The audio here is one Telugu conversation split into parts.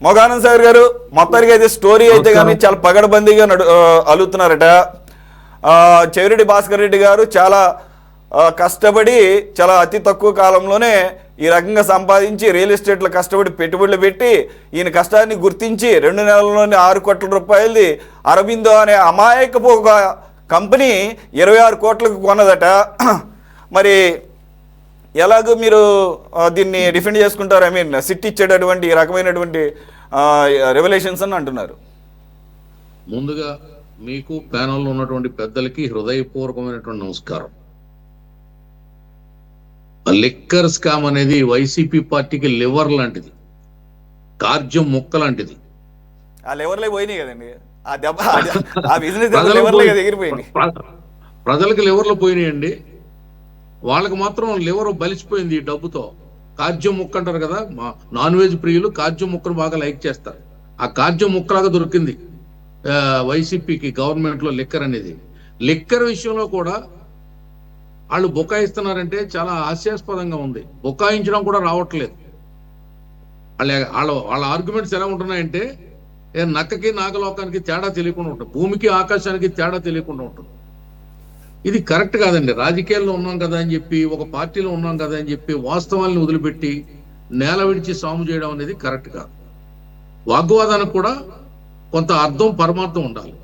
మొగానంద్ సాగర్ గారు, మొత్తానికి అయితే స్టోరీ అయితే కానీ చాలా పగడబందీగా అలుగుతున్నారట. చెవిరెడ్డి భాస్కర్ రెడ్డి గారు చాలా కష్టపడి చాలా అతి తక్కువ కాలంలోనే ఈ రకంగా సంపాదించి రియల్ ఎస్టేట్లో కష్టపడి పెట్టుబడులు పెట్టి ఈయన కష్టాన్ని గుర్తించి 2 నెలల్లోనే 6 కోట్ల రూపాయలది అరబిందో అనే అమాయకపు ఒక కంపెనీ 26 కోట్లకు కొన్నదట. మరి ఎలాగో మీరు దీన్ని డిఫెండ్ చేసుకుంటారు? ఐ మీన్ సిట్ ఇచ్చేటటువంటి ఈ రకమైనటువంటి రెవల్యూషన్స్ అని అంటున్నారు. ముందుగా మీకు ప్యానల్లో ఉన్నటువంటి పెద్దలకి హృదయపూర్వకమైనటువంటి నమస్కారం. లిక్కర్ స్కామ్ అనేది వైసీపీ పార్టీకి లివర్ లాంటిది, కార్జ్యం ముక్క లాంటిది. ఆ లెవర్లే పోయినాయి కదండి, ఆ దెబ్బ ఎగిరిపోయింది. ప్రజలకు లివర్లు పోయినాయండి, వాళ్ళకి మాత్రం లివర్ బలిసిపోయింది ఈ డబ్బుతో. కాజ్యం ముక్క అంటారు కదా, నాన్ వెజ్ ప్రియులు కాజ్యం ముక్కను బాగా లైక్ చేస్తారు. ఆ కాజ్యం ముక్కలాగా దొరికింది వైసీపీకి గవర్నమెంట్ లో లిక్కర్ అనేది. లిక్కర్ విషయంలో కూడా వాళ్ళు బుకాయిస్తున్నారంటే చాలా హాస్యాస్పదంగా ఉంది. బుకాయించడం కూడా రావట్లేదు. వాళ్ళ ఆర్గ్యుమెంట్స్ ఎలా ఉంటున్నాయంటే నక్కకి నాగలోకానికి తేడా తెలియకుండా ఉంటుంది, భూమికి ఆకాశానికి తేడా తెలియకుండా ఉంటుంది. ఇది కరెక్ట్ కాదండి. రాజకీయాల్లో ఉన్నాం కదా అని చెప్పి, ఒక పార్టీలో ఉన్నాం కదా అని చెప్పి వాస్తవాలను వదిలిపెట్టి నేల విడిచి సాము చేయడం అనేది కరెక్ట్ కాదు. వాగ్వాదానికి కూడా కొంత అర్థం పరమార్థం ఉండాలి.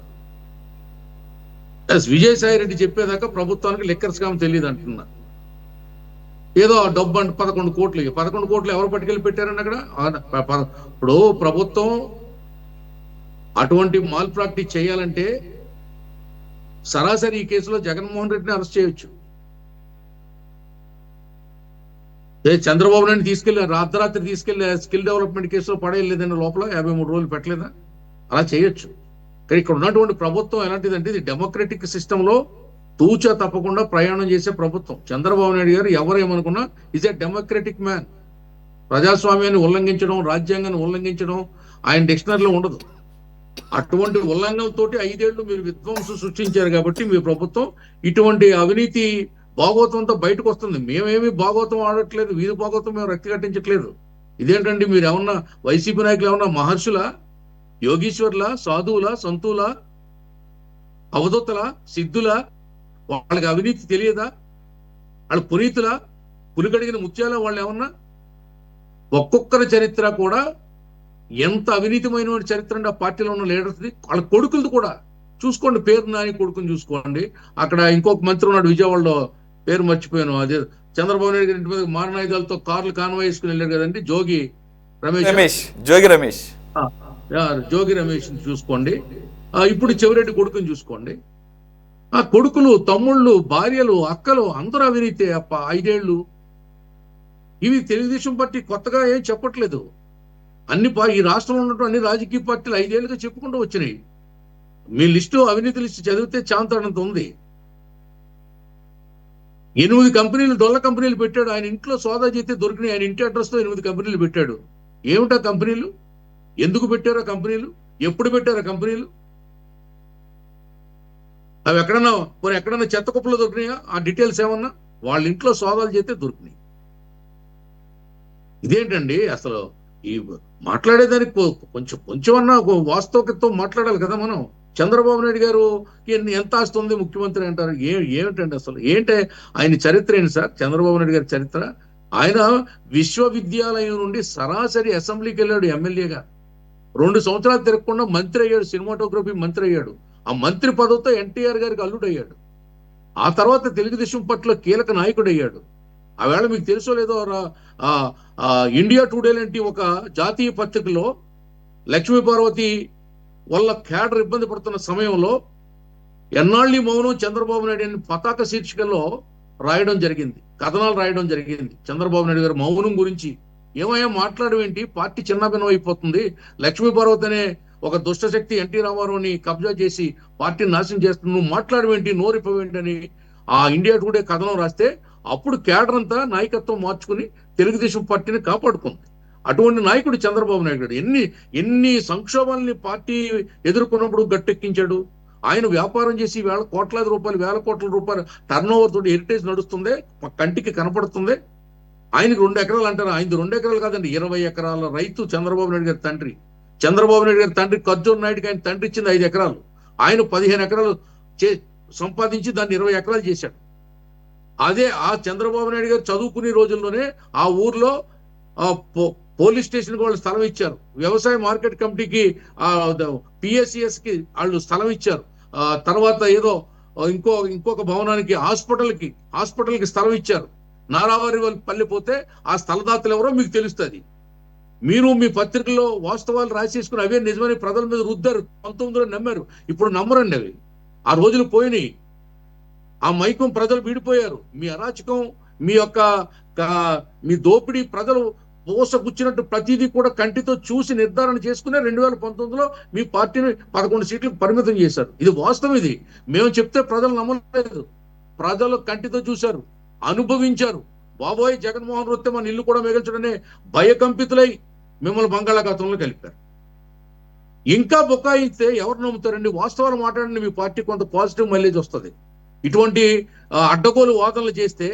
విజయసాయి రెడ్డి చెప్పేదాకా ప్రభుత్వానికి లిక్కర్ స్కామ్ తెలియదు అంటున్నా. ఏదో డబ్బు అంటే 11 కోట్లు, 11 కోట్లు ఎవరు పట్టుకెళ్ళి పెట్టారండి అక్కడ? ఇప్పుడు ప్రభుత్వం అటువంటి మాల్ ప్రాక్టీస్ చేయాలంటే సరాసరి ఈ కేసులో జగన్మోహన్ రెడ్డిని అరెస్ట్ చేయొచ్చు. చంద్రబాబు నాయుడు తీసుకెళ్లి రాత్రి తీసుకెళ్లి స్కిల్ డెవలప్మెంట్ కేసులో పడేయలేదండి, లోపల 53 రోజులు పెట్టలేదా? అలా చేయొచ్చు. కానీ ఇక్కడ ఉన్నటువంటి ప్రభుత్వం ఎలాంటిదంటే ఇది డెమోక్రటిక్ సిస్టమ్ లో తూచా తప్పకుండా ప్రయాణం చేసే ప్రభుత్వం. చంద్రబాబు నాయుడు గారు ఎవరు ఏమనుకున్నా ఈజ్ ఎ డెమోక్రటిక్ మ్యాన్. ప్రజాస్వామ్యాన్ని ఉల్లంఘించడం, రాజ్యాంగాన్ని ఉల్లంఘించడం ఆయన డిక్షనరీలో ఉండదు. అటువంటి ఉల్లంఘనలతోటి 5 ఏళ్లు మీరు విధ్వంసం సృష్టించారు కాబట్టి మీ ప్రభుత్వం ఇటువంటి అవినీతి భాగవతంతో బయటకు వస్తుంది. మేమేమి భాగవతం ఆడట్లేదు, వీధి భాగవతం మేము రక్తి కట్టించట్లేదు. ఇదేంటండి, మీరు ఏమన్నా వైసీపీ నాయకులు ఏమన్నా మహర్షుల, యోగీశ్వర్ల, సాధువుల, సంతుల, అవధూతల, సిద్ధుల? వాళ్ళకి అవినీతి తెలియదా? వాళ్ళు పునీతుల, పులికడిగిన ముత్యాల? వాళ్ళు ఏమన్నా? ఒక్కొక్కరి చరిత్ర కూడా ఎంత అవినీతిమైన చరిత్ర అంటే ఆ పార్టీలో ఉన్న లీడర్స్ది. వాళ్ళ కొడుకులది కూడా చూసుకోండి. పేరు నాని కొడుకుని చూసుకోండి. అక్కడ ఇంకొక మంత్రి ఉన్నాడు విజయవాడలో, పేరు మర్చిపోయాను. అదే చంద్రబాబు నాయుడు గారి ఇంటి మీద మారణాయుధాలతో కార్లు కాన్వాయ్ వేసుకుని వెళ్ళారు కదండి, జోగి రమేష్. జోగి రమేష్ చూసుకోండి. ఇప్పుడు చెవిరెడ్డి కొడుకుని చూసుకోండి. ఆ కొడుకులు, తమ్ముళ్ళు, భార్యలు, అక్కలు అందరూ అవినీతి 5 ఏళ్ళు. ఇవి తెలుగుదేశం పార్టీ కొత్తగా ఏం చెప్పట్లేదు. ఈ రాష్ట్రంలో ఉన్నటువంటి అన్ని రాజకీయ పార్టీలు 5 ఏళ్ళుగా చెప్పుకుంటూ వచ్చినాయి. మీ లిస్టు, అవినీతి లిస్టు చదివితే చాంతాడంత ఉంది. 8 కంపెనీలు, డొల్ల కంపెనీలు పెట్టాడు. ఆయన ఇంట్లో సోదా చేస్తే దొరికినాయి. ఆయన ఇంటి అడ్రస్ తో 8 కంపెనీలు పెట్టాడు. ఏమిటా కంపెనీలు? ఎందుకు పెట్టారో కంపెనీలు? ఎప్పుడు పెట్టారో కంపెనీలు? అవి ఎక్కడన్నా చెత్త కుప్పలో దొరికినాయా? ఆ డీటెయిల్స్ ఏమన్నా? వాళ్ళ ఇంట్లో సోదాలు చేస్తే దొరికినాయి. ఇదేంటండి అసలు? ఈ మాట్లాడేదానికి కొంచెమన్నా వాస్తవికతతో మాట్లాడాలి కదా మనం. చంద్రబాబు నాయుడు గారు ఎంత ఆస్తి ఉంది ముఖ్యమంత్రి అంటారు. ఏమిటండి అసలు? ఆయన చరిత్ర ఏంటి సార్? చంద్రబాబు నాయుడు గారి చరిత్ర, ఆయన విశ్వవిద్యాలయం నుండి సరాసరి అసెంబ్లీకి వెళ్ళాడు ఎమ్మెల్యేగా. 2 సంవత్సరాలు తిరగకుండా మంత్రి అయ్యాడు, సినిమాటోగ్రఫీ మంత్రి అయ్యాడు. ఆ మంత్రి పదవితో ఎన్టీఆర్ గారికి అల్లుడయ్యాడు. ఆ తర్వాత తెలుగుదేశం పట్ల కీలక నాయకుడు అయ్యాడు. ఆవేళ మీకు తెలుసో లేదో, ఇండియా టుడే లాంటి ఒక జాతీయ పత్రికలో లక్ష్మీ పార్వతి వల్ల క్యాడర్ ఇబ్బంది పడుతున్న సమయంలో ఎన్నాళ్ళి మౌనం చంద్రబాబు నాయుడు అని పతాక శీర్షికల్లో రాయడం జరిగింది, కథనాలు రాయడం జరిగింది. చంద్రబాబు నాయుడు గారు మౌనం గురించి ఏమయ్యా మాట్లాడవేంటి? పార్టీ చిన్నభిన్నం అయిపోతుంది. లక్ష్మీ పార్వతి అనే ఒక దుష్టశక్తి ఎన్టీ రామారావుని కబ్జా చేసి పార్టీని నాశనం చేస్తుంది, నువ్వు మాట్లాడవేంటి, నోరిపోవేంటి అని ఆ ఇండియా టుడే కథనం రాస్తే అప్పుడు క్యాడర్ అంతా నాయకత్వం మార్చుకుని తెలుగుదేశం పార్టీని కాపాడుకుంది. అటువంటి నాయకుడు చంద్రబాబు నాయుడు. ఎన్ని సంక్షోభాలని పార్టీ ఎదుర్కొన్నప్పుడు గట్టెక్కించాడు. ఆయన వ్యాపారం చేసి కోట్లాది రూపాయలు, 1000 కోట్ల రూపాయలు టర్న్ ఓవర్ తోటి హెరిటేజ్ నడుస్తుంది, కంటికి కనపడుతుంది. ఆయనకి 2 ఎకరాలు అంటారు. ఆయన 2 ఎకరాలు కాదండి, 20 ఎకరాల రైతు చంద్రబాబు నాయుడు గారి తండ్రి. చంద్రబాబు నాయుడు గారి తండ్రి ఖర్జూర్ నాయుడుకి ఆయన తండ్రి ఇచ్చింది 5 ఎకరాలు, ఆయన 15 ఎకరాలు సంపాదించి దాన్ని 20 ఎకరాలు చేశాడు. అదే ఆ చంద్రబాబు నాయుడు గారు చదువుకునే రోజుల్లోనే ఆ ఊర్లో పోలీస్ స్టేషన్కి వాళ్ళు స్థలం ఇచ్చారు, వ్యవసాయ మార్కెట్ కమిటీకి పిఎస్సిఎస్ కి వాళ్ళు స్థలం ఇచ్చారు, తర్వాత ఏదో ఇంకొక భవనానికి హాస్పిటల్కి స్థలం ఇచ్చారు. నారావారి వాళ్ళు పల్లెపోతే ఆ స్థలదాతలు ఎవరో మీకు తెలుస్తుంది. మీరు మీ పత్రికల్లో వాస్తవాలు రాసేసుకుని అవే నిజమని ప్రజల మీద రుద్దారు. 19లో నమ్మారు, ఇప్పుడు నమ్మరండి. అవి ఆ రోజులు పోయినాయి. ఆ మైకం ప్రజలు విడిపోయారు. మీ అరాచకం, మీ దోపిడీ ప్రజలు పోసగుచ్చినట్టు ప్రతిదీ కూడా కంటితో చూసి నిర్ధారణ చేసుకునే 2019లో మీ పార్టీని 11 సీట్లకు పరిమితం చేశారు. ఇది వాస్తవం. ఇది మేము చెప్తే ప్రజలు నమ్మలేదు. ప్రజలు కంటితో చూశారు, అనుభవించారు. బాబోయ్ జగన్మోహన్ వృత్తే మన ఇల్లు కూడా మిగల్చడనే భయకంపితులై మిమ్మల్ని బంగాళాఖాతంలో కలిపారు. ఇంకా బొక్కాయిస్తే ఎవరు నమ్ముతారండి? వాస్తవాలు మాట్లాడండి. మీ పార్టీ కొంత పాజిటివ్ మైలేజ్ వస్తుంది. ఇటువంటి అడ్డగోలు వాదనలు చేస్తే,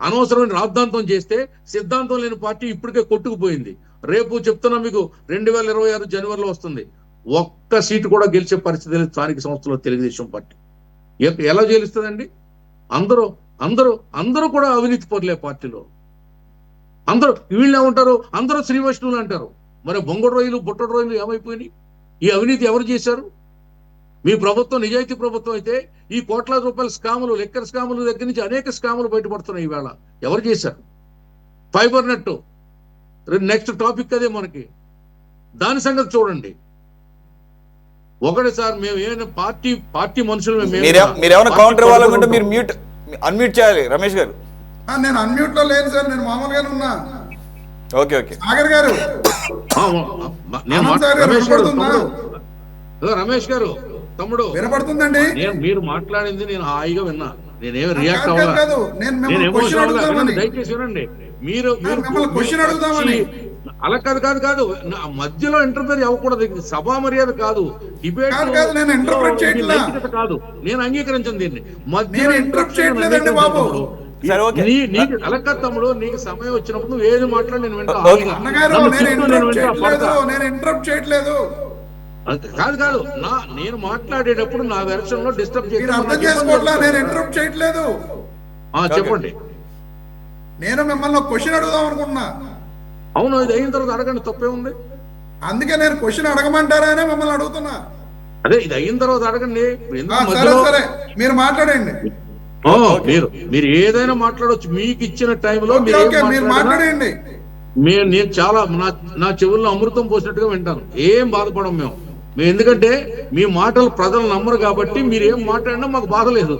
అనవసరమైన రాద్ధాంతం చేస్తే, సిద్ధాంతం లేని పార్టీ ఇప్పటికే కొట్టుకుపోయింది. రేపు చెప్తున్నా మీకు 2026 జనవరిలో వస్తుంది. ఒక్క సీటు కూడా గెలిచే పరిస్థితి లేదు స్థానిక సంస్థలో తెలుగుదేశం పార్టీ. ఎలా గెలుస్తుందండి? అందరూ కూడా అవినీతి పరులే పార్టీలో. అందరూ వీళ్ళు ఏమంటారు? అందరూ శ్రీ వైష్ణవులు అంటారు. మరి బొంగడు రోజులు బుట్టడు రోజులు ఏమైపోయినాయి? ఈ అవినీతి ఎవరు చేశారు? మీ ప్రభుత్వం నిజాయితీ ప్రభుత్వం అయితే ఈ కోట్లాది రూపాయల స్కాములు, లెక్కర్ స్కాముల దగ్గర నుంచి అనేక స్కాములు బయటపడుతున్నాయి. ఈవేళ ఎవరు చేశారు? ఫైబర్ నెట్ నెక్స్ట్ టాపిక్ అదే మనకి. దాని సంగతి చూడండి. ఒకటి సార్, మేము ఏమైనా పార్టీ మనుషులు మీరేమైనా కౌంటర్ ఇవ్వాలనుకుంటే మీరు అన్మ్యూట్ చేయాలి. రమేష్ గారు, నేను అన్మ్యూట్ లో లేను సార్, నేను మామూలుగానే ఉన్నా. ఓకే సాగర్ గారు, రమేష్ గారు తమ్ముడు వినపడుతుందండి? మీరు మాట్లాడింది నేను హాయిగా విన్నా. నేనేమి రియాక్ట్ అవ్వలేదు. దయచేసి వినండి. మీరు అలా కాదు మధ్యలో ఇంటర్ఫేర్ అవ్వకూడదు. సభా మర్యాద కాదు, డిబేట్ కాదు. నేను అంగీకరించను దీన్ని. మధ్యలో అలా కాదు తమ్ముడు, నీకు సమయం వచ్చినప్పుడు నువ్వు ఏది మాట్లాడి నేను వింటా. కాదు నేను మాట్లాడేటప్పుడు నా వెర్షన్ లో డిస్టర్బ్ చేయట్లేదు. చెప్పండి. నేను మిమ్మల్ని క్వశ్చన్ అడుగుదాం అనుకుంటున్నా. అవును, ఇది అయిన తర్వాత అడగండి, తప్పే ఉంది. అందుకే నేను క్వశ్చన్ అడగమంటారా అని మిమ్మల్ని అడుగుతున్నా. అదే ఇది అయిన తర్వాత అడగండి. సరే మీరు మాట్లాడండి. మీరు ఏదైనా మాట్లాడవచ్చు. మీకు ఇచ్చిన టైంలో మీరు మాట్లాడండి. నేను చాలా నా చెవుల్లో అమృతం పోసినట్టుగా వింటాను. ఏం బాధపడం మేము. ఎందుకంటే మీ మాటలు ప్రజలు నమ్మరు కాబట్టి మీరు ఏం మాట్లాడినా మాకు బాధ లేదు.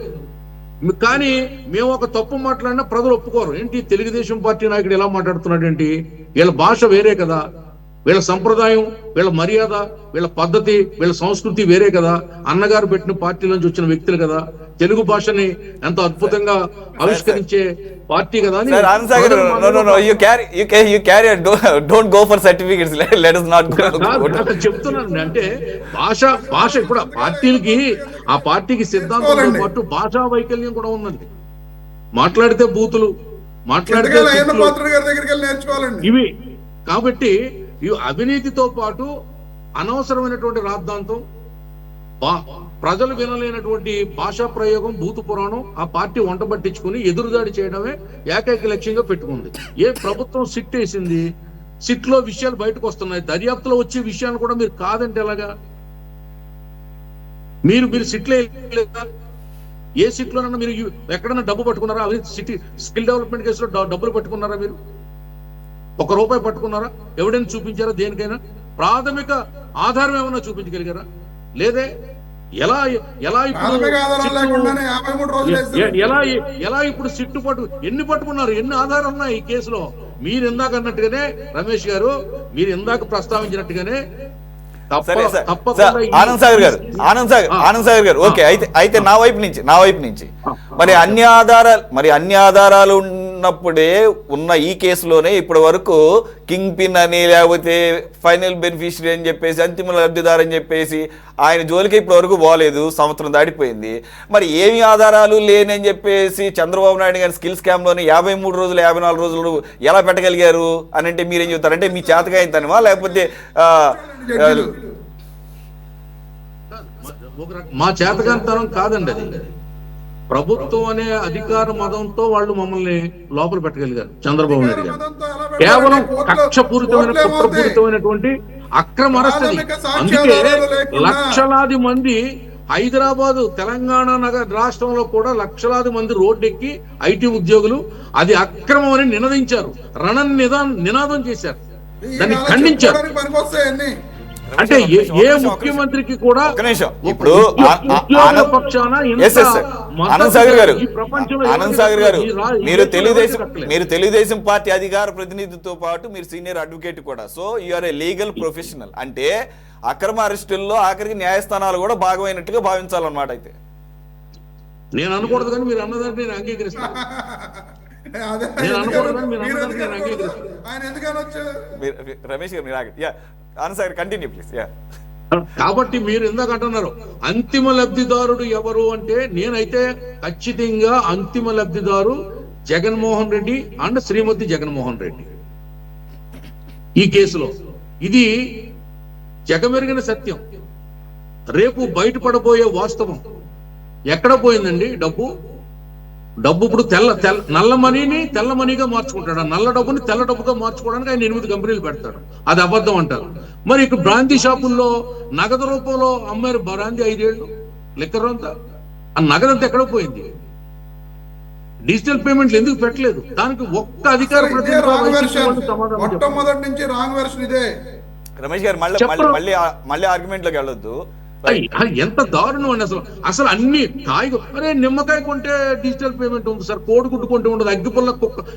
కానీ మేము ఒక తప్పు మాట్లాడినా ప్రజలు ఒప్పుకోరు. ఏంటి తెలుగుదేశం పార్టీ నాయకుడు ఎలా మాట్లాడుతున్నాడు ఏంటి? వీళ్ళ భాష వేరే కదా, వీళ్ళ సంప్రదాయం, వీళ్ళ మర్యాద, వీళ్ళ పద్ధతి, వీళ్ళ సంస్కృతి వేరే కదా. అన్నగారు పెట్టిన పార్టీ నుంచి వచ్చిన వ్యక్తులు కదా. తెలుగు భాషని ఎంతో అద్భుతంగా ఆవిష్కరించే పార్టీ కదా. చెప్తున్నాను అంటే భాష ఇప్పుడు ఆ పార్టీకి సిద్ధాంతంతో పాటు భాషా వైకల్యం కూడా ఉందండి. మాట్లాడితే బూతులు, మాట్లాడితే ఇవి. కాబట్టి ఈ అవినీతితో పాటు అనవసరమైనటువంటి రాద్ధాంతం, ప్రజలు వినలేనటువంటి భాషా ప్రయోగం, భూతు పురాణం ఆ పార్టీ వంట పట్టించుకుని ఎదురుదాడి చేయడమే ఏకైక లక్ష్యంగా పెట్టుకుంది. ప్రభుత్వం సిట్ వేసింది, సిట్ లో విషయాలు బయటకు వస్తున్నాయి. దర్యాప్తులో వచ్చే విషయాలు కూడా మీరు కాదంటే ఎలాగా? మీరు సిట్లో ఏ సిట్ లోనన్నా మీరు ఎక్కడన్నా డబ్బు పట్టుకున్నారా? సిటీ స్కిల్ డెవలప్మెంట్ కేసులో డబ్బులు పట్టుకున్నారా? మీరు ₹1 పట్టుకున్నారా? ఎవిడెన్స్ చూపించారా? దేనికైనా ప్రాథమిక ఆధారం ఏమన్నా చూపించగలిగారా? లేదే. ఎలా ఇప్పుడు సిట్టు ఎన్ని పట్టుకున్నారు? ఎన్ని ఆధారాలు ఉన్నాయి ఈ కేసులో? మీరు ఇందాక అన్నట్టుగానే రమేష్ గారు, మీరు ఇందాక ప్రస్తావించినట్టుగానే ఆనంద్ సాగర్ గారు ఓకే. అయితే నా వైపు నుంచి మరి అన్ని ఆధారాలు ఉన్నప్పుడే ఉన్న ఈ కేసులోనే ఇప్పటి వరకు కింగ్ పిన్ అని లేకపోతే ఫైనల్ బెనిఫిషియరీ అని చెప్పేసి అంతిమ లబ్ధిదారు అని చెప్పేసి ఆయన జోలికి ఇప్పటి వరకు పోలేదు, సంవత్సరం దాటిపోయింది. మరి ఏమి ఆధారాలు లేని అని చెప్పేసి చంద్రబాబు నాయుడు గారి స్కిల్ స్కామ్లోని 53 రోజులు 54 రోజులు ఎలా పెట్టగలిగారు అని అంటే మీరేం చెప్తారు? అంటే మీ చేతకాయింతనమా లేకపోతే మా చేతకాంతనం కాదండి, అది ప్రభుత్వం అనే అధికార మదంతో వాళ్ళు మమ్మల్ని లోపల పెట్టగలిగారు. చంద్రబాబు నాయుడు గారు కేవలం కక్షపూరితమైన కుట్రపూరితమైనటువంటి అక్రమ అరెస్ట్ అది. అందుకే లక్షలాది మంది హైదరాబాదు తెలంగాణ నగర రాష్ట్రంలో కూడా లక్షలాది మంది రోడ్డెక్కి ఐటీ ఉద్యోగులు అది అక్రమం అని నినదించారు, నినాదం చేశారు, దాన్ని ఖండించారు. అంటే ఏ ముఖ్యమంత్రికి కూడా ఇప్పుడు ఆనంద్ సాగర్ గారు మీరు తెలుగుదేశం పార్టీ అధికార ప్రతినిధితో పాటు మీరు సీనియర్ అడ్వకేట్ కూడా, so you are a legal professional. అంటే అక్రమ అరెస్టుల్లో ఆఖరికి న్యాయస్థానాలు కూడా భాగమైనట్టుగా భావించాలన్నమాట. అయితే నేను అనకూడదు కానీ మీరు అన్నదాన్ని నేను అంగీకరిస్తాను. రమేష్ గారు మీరు కంటిన్యూ ప్లీజ్. కాబట్టి మీరు ఎందుకు అంటున్నారు అంతిమ లబ్ధిదారుడు ఎవరు అంటే, నేనైతే ఖచ్చితంగా అంతిమ లబ్ధిదారు జగన్మోహన్ రెడ్డి అండ్ శ్రీమతి జగన్మోహన్ రెడ్డి ఈ కేసులో. ఇది జగమెరిగిన సత్యం, రేపు బయటపడబోయే వాస్తవం. ఎక్కడ పోయిందండి డబ్బు? ఇప్పుడు నల్ల మనీని తెల్ల మనీగా మార్చుకుంటాడు, నల్ల డబ్బుని తెల్ల డబ్బుగా మార్చుకోవడానికి ఆయన 8 కంపెనీలు పెడతాడు. అది అబద్ధం అంటారు. మరి ఇక్కడ బ్రాంతి షాపుల్లో నగదు రూపంలో అమ్మారు బ్రాంతి 5 ఏళ్ళు లెక్కర్ అంతా. ఆ నగదంతా ఎక్కడ పోయింది? డిజిటల్ పేమెంట్లు ఎందుకు పెట్టలేదు? దానికి ఒక్క అధికార మొట్టమొదటి నుంచి రాంగ్ వెర్షన్ ఇదే. రమేష్ గారు మళ్ళీ ఆర్గ్యుమెంట్ లోకి వెళ్ళొద్దు. ఎంత దారుణం అండి అసలు అన్ని అరే నిమ్మకాయ కొంటే డిజిటల్ పేమెంట్ ఉంది సార్, కోడిగుడ్డు కొంటే ఉండదు, అగ్గి పిల్ల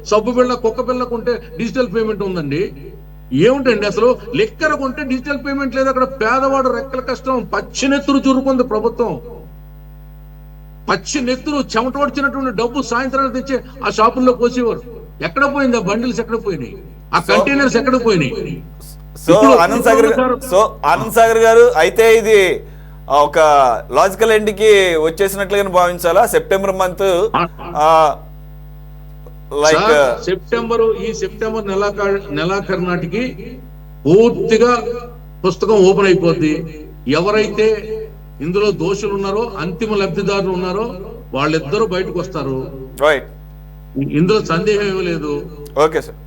సబ్బు పిల్ల కుక్క పిల్ల కొంటే డిజిటల్ పేమెంట్ ఉందండి. ఏమిటండి అసలు? లెక్కర కొంటే డిజిటల్ పేమెంట్ లేదు. అక్కడ పేదవాడు రెక్కల కష్టం పచ్చినెత్తురు చురుకుంది ప్రభుత్వం. పచ్చి నెత్తురు చెమట వచ్చినటువంటి డబ్బు సాయంత్రానికి తెచ్చి ఆ షాపుల్లో పోసేవారు. ఎక్కడ పోయింది ఆ బండిల్స్? ఎక్కడ పోయినాయి ఆ కంటైనర్స్? ఎక్కడ పోయినాయి? సో ఆనంద్ సాగర్ గారు అయితే ఇది ఒక లాజికల్ ఎండ్ కి వచ్చేసినట్లుగా భావించాలా? సెప్టెంబర్ మంత్ ఈ సెప్టెంబర్ నెలాఖరు నాటికి పూర్తిగా పుస్తకం ఓపెన్ అయిపోద్ది. ఎవరైతే ఇందులో దోషులు ఉన్నారో, అంతిమ లబ్ధిదారులు ఉన్నారో వాళ్ళిద్దరూ బయటకు వస్తారు. ఇందులో సందేహం ఏమీ లేదు. Okay sir.